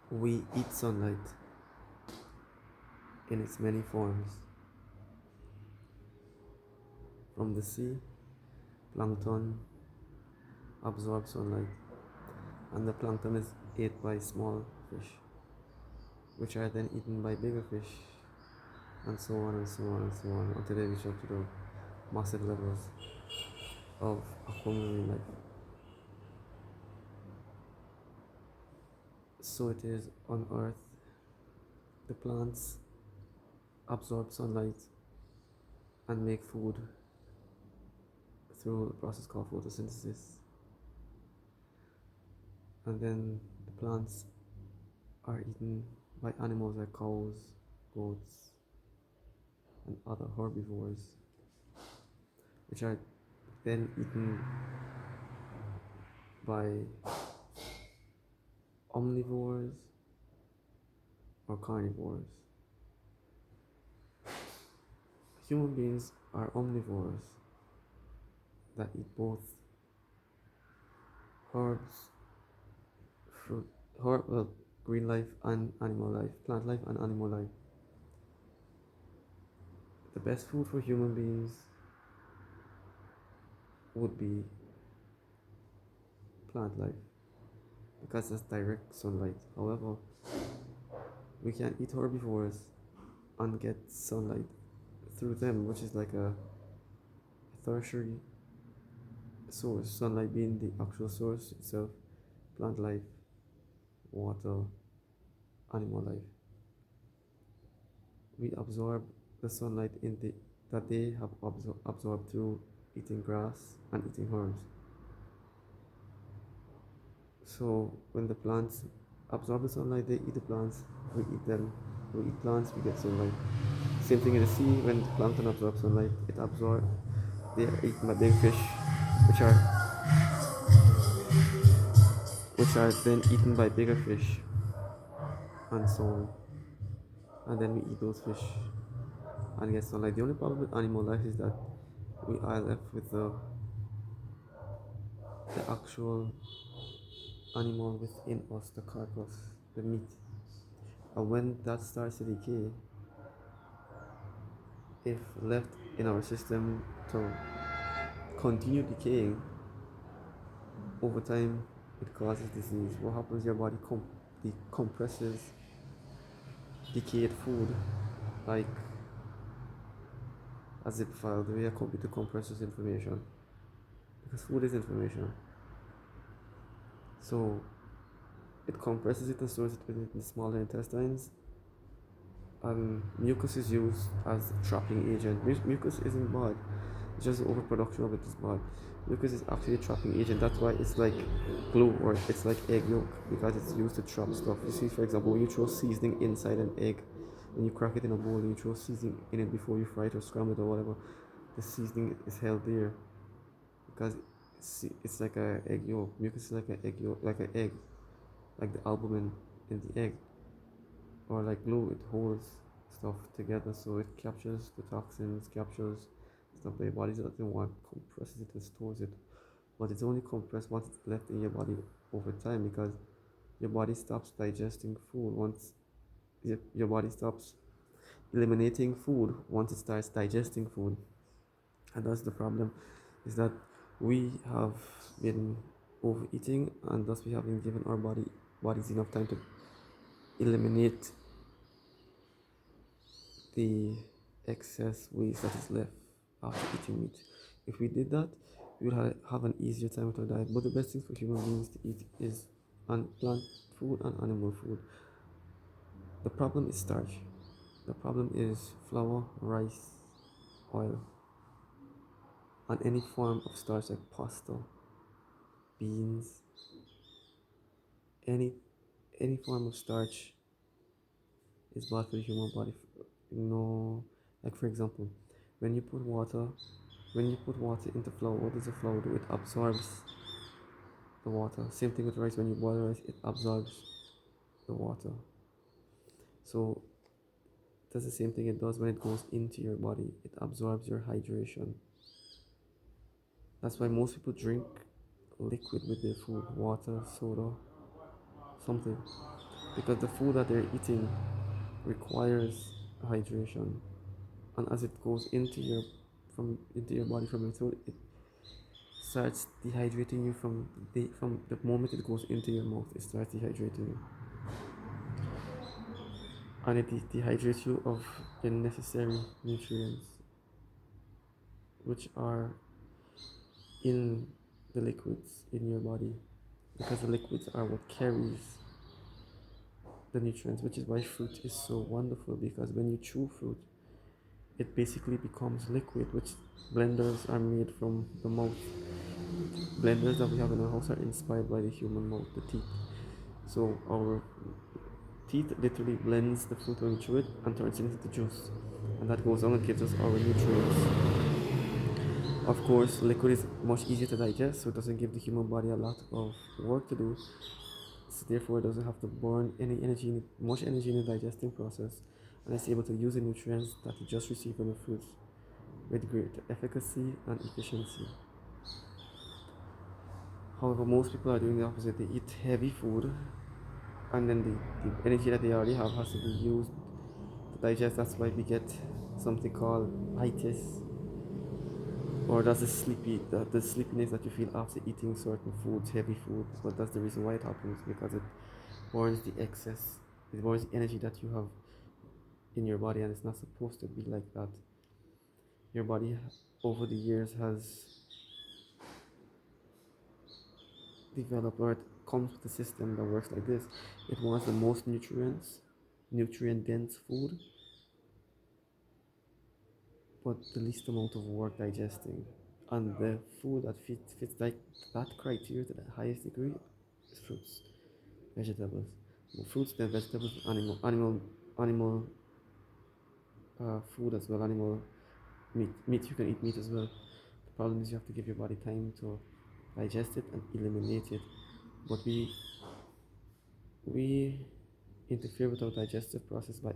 We eat sunlight in its many forms. From the sea, plankton absorbs sunlight, and the plankton is ate by small fish, which are then eaten by bigger fish, and so on and so on and so on until they reach up to the massive levels of aquamarine life. So it is on Earth. The plants absorb sunlight and make food through a process called photosynthesis. And then the plants are eaten by animals like cows, goats, and other herbivores, which are then eaten by omnivores or carnivores. Human beings are omnivores that eat both herbs, fruit, green life and animal life, plant life and animal life. The best food for human beings would be plant life because that's direct sunlight. However, we can eat herbivores and get sunlight through them, which is like a tertiary source, sunlight being the actual source itself, plant life, water, animal life. We absorb the sunlight that they have absorbed through eating grass and eating herbs. So when the plants absorb the sunlight, they eat the plants, we eat them. We eat plants, we get sunlight. Same thing in the sea, when the plankton absorbs sunlight, they are eaten by big fish, which are then eaten by bigger fish, and so on. And then we eat those fish and get sunlight. The only problem with animal life is that we are left with the actual animal within us, the carcass, the meat. And when that starts to decay, if left in our system to continue decaying, over time it causes disease. What happens? Your body decompresses decayed food like a zip file, the way a computer compresses information, because food is information. So it compresses it and stores it within the smaller intestines. And mucus is used as a trapping agent. Mucus isn't bad, it's just the overproduction of it is bad. Mucus is actually a trapping agent. That's why it's like glue, or it's like egg yolk, because it's used to trap stuff. You see, for example, when you throw seasoning inside an egg, when you crack it in a bowl and you throw seasoning in it before you fry it or scramble it or whatever, the seasoning is held there because it's like a egg yolk. Mucus is like an egg yolk, like an egg, like the albumin in the egg, or like glue. It holds stuff together, so it captures the toxins, captures stuff that your body doesn't want, compresses it and stores it. But it's only compressed once it's left in your body over time, because your body stops digesting food once your body stops eliminating food once it starts digesting food. And that's the problem, is that we have been overeating, and thus we haven't given our bodies enough time to eliminate the excess waste that is left after eating meat. If we did that, we would have an easier time with our diet. But the best thing for human beings to eat is plant food and animal food. The problem is starch. The problem is flour, rice, oil, and any form of starch like pasta, beans, any any form of starch is bad for the human body. Like for example, when you put water when you put water into flour, what does the flour do? It absorbs the water. Same thing with rice. When you boil rice, it absorbs the water. So that's the same thing it does when it goes into your body. It absorbs your hydration. That's why most people drink liquid with their food, water, soda, something. because the food that they're eating requires hydration, and as it goes into your body from your throat, it starts dehydrating you from the moment it goes into your mouth. It starts dehydrating you, and it dehydrates you of the necessary nutrients which are in the liquids in your body, because the liquids are what carries the nutrients, which is why fruit is so wonderful, because when you chew fruit, it basically becomes liquid, which blenders are made from the mouth. Blenders that we have in our house are inspired by the human mouth, the teeth. So our teeth literally blends the fruit when we chew it and turns it into juice, and that goes on and gives us our nutrients. Of course, liquid is much easier to digest, so it doesn't give the human body a lot of work to do. So therefore, it doesn't have to burn any energy, much energy in the digesting process, and it's able to use the nutrients that it just received from the fruits with greater efficacy and efficiency. However, most people are doing the opposite. They eat heavy food, and then the energy that they already have has to be used to digest. That's why we get something called itis, or that's the sleepiness that you feel after eating certain foods, heavy food. But that's the reason why it happens, because it burns the excess, it burns the energy that you have in your body, and it's not supposed to be like that. Your body over the years has developed, or it comes with a system that works like this. It wants the most nutrient dense food, but the least amount of work digesting. And the food that fits like that criteria to the highest degree is fruits, vegetables. Well, fruits, then vegetables, animal food as well, animal meat. Meat, you can eat meat as well. The problem is you have to give your body time to digest it and eliminate it. But we interfere with our digestive process by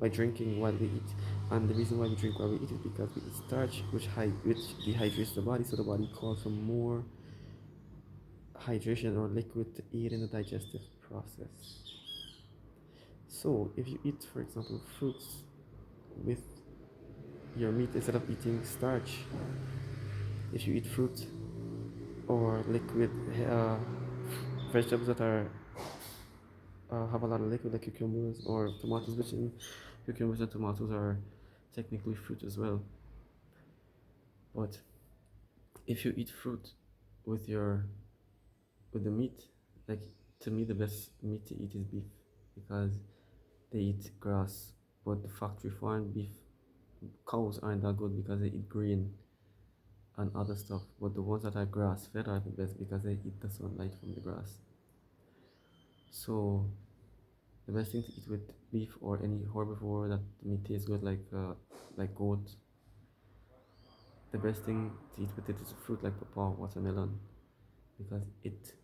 drinking while we eat. And the reason why we drink while we eat is because we eat starch, which dehydrates the body, so the body calls for more hydration or liquid to aid in the digestive process. So if you eat, for example, fruits with your meat instead of eating starch, if you eat fruit or liquid vegetables that are have a lot of liquid, like cucumbers or tomatoes, which in cucumbers and tomatoes are technically fruit as well. But if you eat fruit with the meat, like, to me the best meat to eat is beef, because they eat grass, but the factory farmed beef cows aren't that good because they eat grain and other stuff. But the ones that are grass fed are the best because they eat the sunlight from the grass. So the best thing to eat with beef or any herbivore that the meat tastes good, like goat, the best thing to eat with it is a fruit like pawpaw, watermelon, because it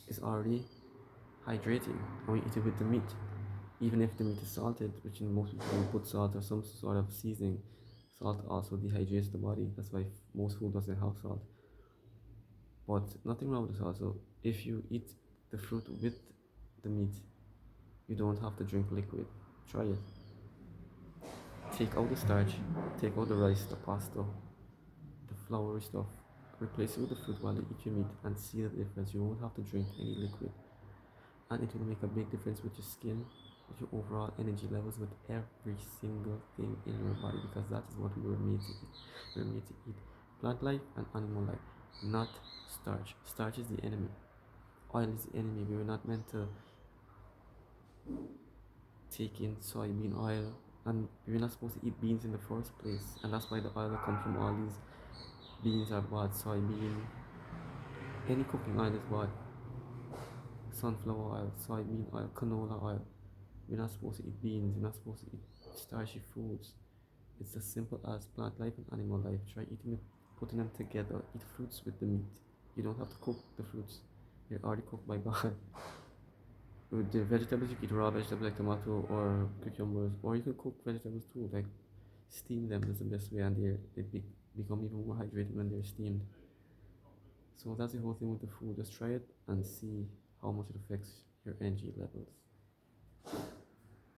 is already hydrating when you eat it with the meat. Even if the meat is salted, which in most people will put salt or some sort of seasoning, salt also dehydrates the body. That's why most food doesn't have salt. But nothing wrong with the salt. So if you eat the fruit with the meat, you don't have to drink liquid. Try it. Take out the starch, take out the rice, the pasta, the floury stuff. Replace it with the fruit while you eat your meat and see the difference. You won't have to drink any liquid. And it will make a big difference with your skin, with your overall energy levels, with every single thing in your body, because that is what we were made to eat. We were made to eat plant life and animal life, not starch. Starch is the enemy. Oil is the enemy. We were not meant to take in soybean oil, and we were not supposed to eat beans in the first place. And that's why the oil that comes from all these beans are bad. Soybean, any cooking oil is bad. Sunflower oil, soybean oil, canola oil. We're not supposed to eat beans, we're not supposed to eat starchy foods. It's as simple as plant life and animal life. Try eating it, putting them together. Eat fruits with the meat. You don't have to cook the fruits, they're already cooked by God. With the vegetables, you can eat raw vegetables like tomato or cucumbers, or you can cook vegetables too, like steam them. That's the best way, and they become even more hydrated when they're steamed. So that's the whole thing with the food. Just try it and see how much it affects your energy levels.